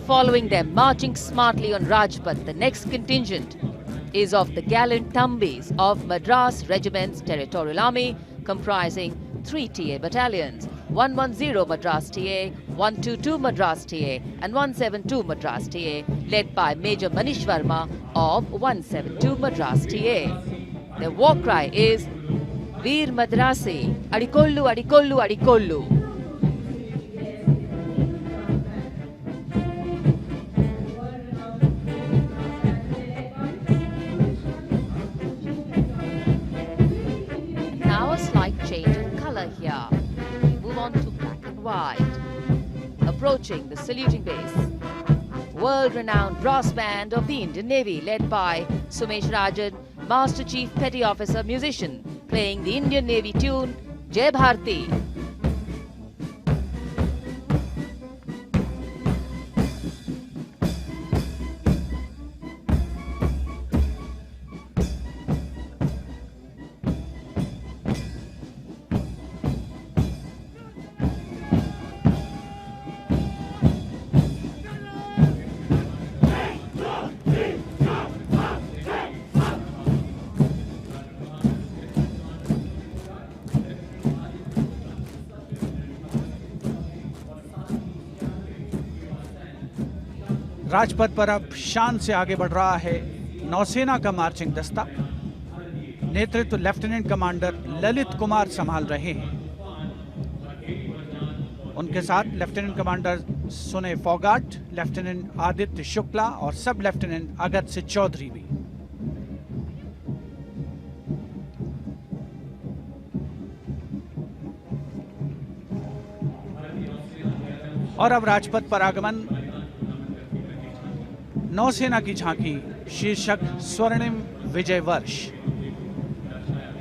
following them, marching smartly on Rajpath. The next contingent is of the gallant Thambis of Madras Regiment's Territorial Army, comprising 3 TA battalions: 110 Madras TA, 122 Madras TA and 172 Madras TA, led by Major Manish Verma of 172 Madras TA. Their war cry is Veer Madrasi, Adikollu, Adikollu, Adikollu. Now a slight change in color here. Move on to black and white. Approaching the saluting base, world-renowned brass band of the Indian Navy, led by Sumesh Rajan, Master Chief Petty Officer Musician, playing the Indian Navy tune Jai Bharti. Rajpath पर अब शान से आगे बढ़ रहा है नौसेना का मार्चिंग दस्ता। नेतृत्व लेफ्टिनेंट कमांडर ललित कुमार संभाल रहे हैं। उनके साथ लेफ्टिनेंट कमांडर सुने फोगाट, लेफ्टिनेंट आदित्य शुक्ला और सब लेफ्टिनेंट अगस्त्य चौधरी भी। और अब राजपथ पर आगमन नौसेना की झांकी शीर्षक स्वर्णिम विजय वर्ष।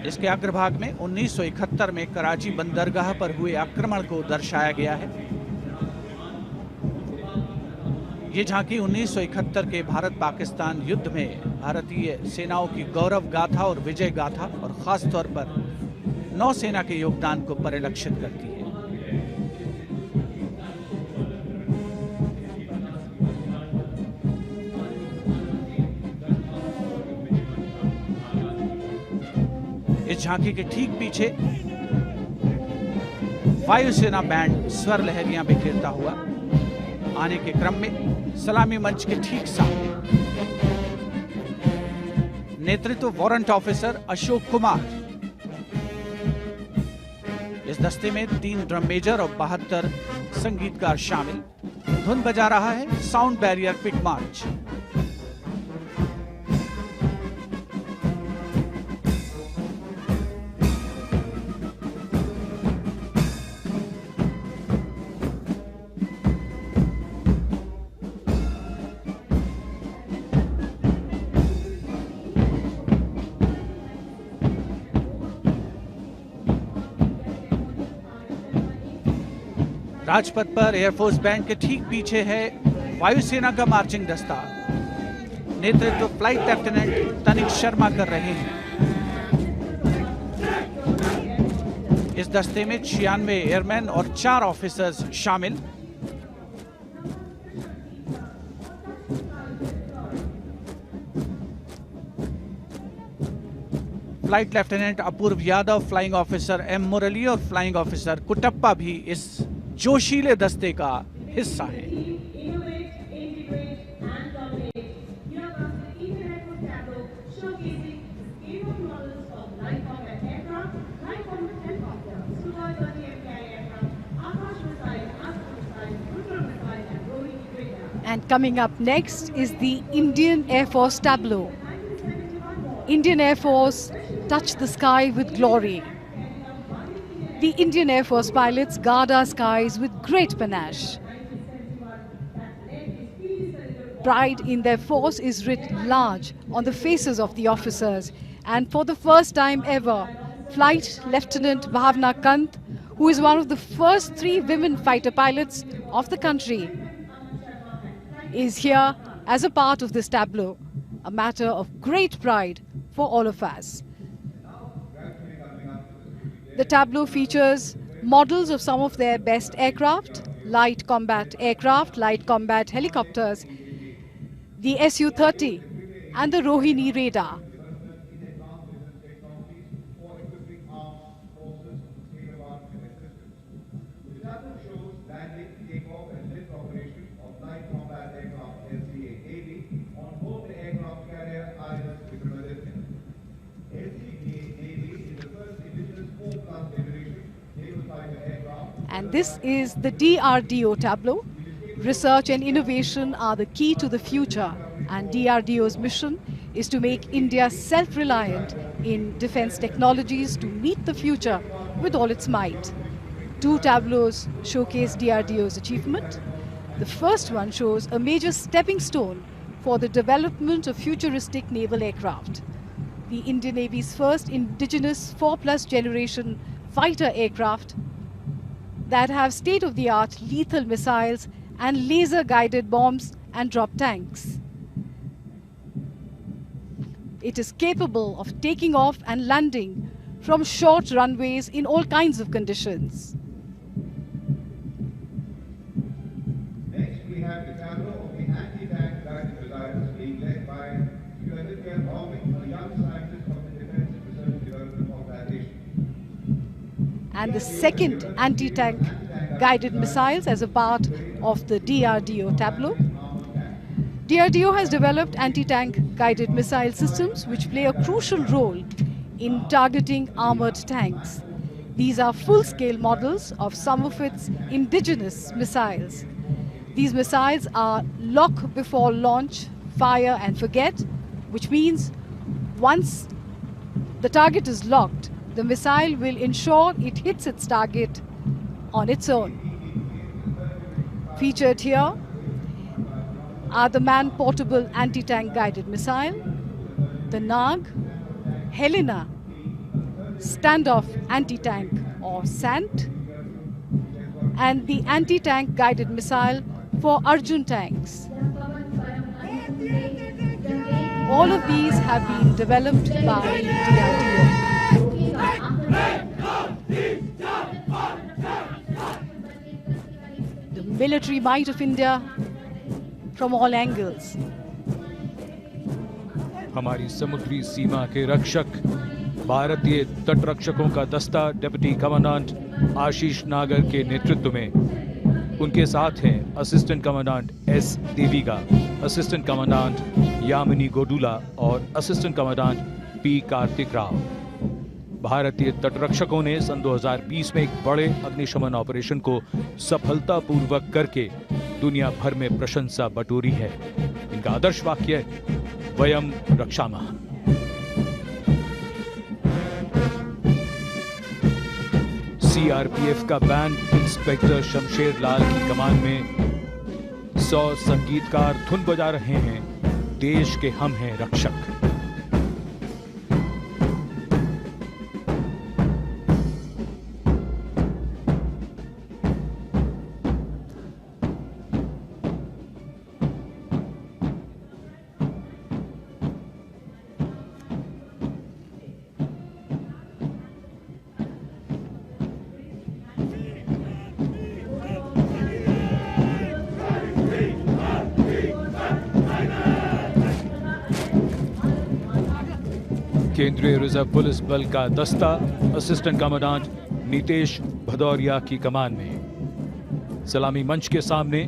इसके अग्रभाग में 1971 में कराची बंदरगाह पर हुए आक्रमण को दर्शाया गया है। ये झांकी 1971 के भारत पाकिस्तान युद्ध में भारतीय सेनाओं की गौरव गाथा और विजय गाथा और खास तौर पर नौसेना के योगदान को परिलक्षित करती है। इस झांकी के ठीक पीछे वायुसेना बैंड स्वर लहरियां बिखेरता हुआ आने के क्रम में सलामी मंच के ठीक सामने नेतृत्व वारंट ऑफिसर अशोक कुमार। इस दस्ते में 3 ड्रम मेजर और 72 संगीतकार शामिल। धुन बजा रहा है साउंड बैरियर पिट मार्च। राजपथ पर एयरफोर्स बैंड के ठीक पीछे है वायुसेना का मार्चिंग दस्ता। नेतृत्व फ्लाइट लेफ्टिनेंट तनिक शर्मा कर रहे हैं। इस दस्ते में 96 एयरमैन और 4 ऑफिसर्स शामिल। फ्लाइट लेफ्टिनेंट अपूर्व यादव, फ्लाइंग ऑफिसर एम मुरली और फ्लाइंग ऑफिसर कुटप्पा भी इस जोशीले दस्ते का हिस्सा है। And coming up next is the Indian Air Force tableau. Indian Air Force touch the sky with glory. The Indian Air Force pilots guard our skies with great panache. Pride in their force is writ large on the faces of the officers, and for the first time ever, Flight Lieutenant Bhavna Kant, who is one of the first 3 women fighter pilots of the country, is here as a part of this tableau, a matter of great pride for all of us. The tableau features models of some of their best aircraft, light combat aircraft, light combat helicopters, the Su-30 and the Rohini radar. And this is the DRDO tableau. Research and innovation are the key to the future, and DRDO's mission is to make India self-reliant in defense technologies to meet the future with all its might. Two tableaus showcase DRDO's achievement. The first one shows a major stepping stone for the development of futuristic naval aircraft. The Indian Navy's first indigenous 4+ generation fighter aircraft that have state-of-the-art lethal missiles and laser-guided bombs and drop tanks. It is capable of taking off and landing from short runways in all kinds of conditions. Next, we have the tableau of the anti-tank guided missiles being led by Aditya Bhaumik, a young scientist of the Defense Research and Development Organization. And the second anti-tank guided missiles as a part of the DRDO tableau. DRDO has developed anti-tank guided missile systems which play a crucial role in targeting armored tanks. These are full-scale models of some of its indigenous missiles. These missiles are lock before launch, fire and forget, which means once the target is locked, the missile will ensure it hits its target on its own. Featured here are the man-portable anti-tank guided missile, the Nag, Helena, standoff anti-tank or SANT, and the anti-tank guided missile for Arjun tanks. All of these have been developed by DRDO. The military might of India from all angles. हमारी समुद्री सीमा के रक्षक भारतीय तट रक्षकों का दस्ता deputy commandant आशीष नागर के नेतृत्व में उनके साथ हैं assistant commandant S Deviga, assistant commandant Yamini Godula और assistant commandant P Karthik Rao. भारतीय तटरक्षकों ने सन 2020 में एक बड़े अग्निशमन ऑपरेशन को सफलतापूर्वक करके दुनिया भर में प्रशंसा बटोरी है। इनका आदर्श वाक्य वयम रक्षामः। सीआरपीएफ का बैंड इंस्पेक्टर शमशेर लाल की कमान में 100 संगीतकार धुन बजा रहे हैं, देश के हम हैं रक्षक। केंद्रीय रिजर्व पुलिस बल का दस्ता असिस्टेंट कमांडेंट नीतेश भदौरिया की कमान में। सलामी मंच के सामने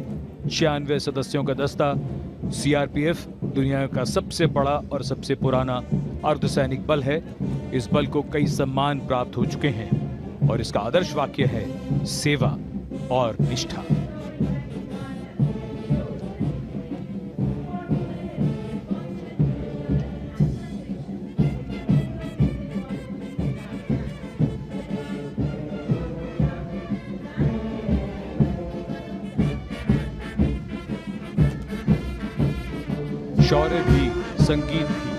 96 सदस्यों का दस्ता सीआरपीएफ दुनिया का सबसे बड़ा और सबसे पुराना अर्धसैनिक बल है। इस बल को कई सम्मान प्राप्त हो चुके हैं और इसका आदर्श वाक्य है सेवा और निष्ठा। शौर्य भी, संगीत भी,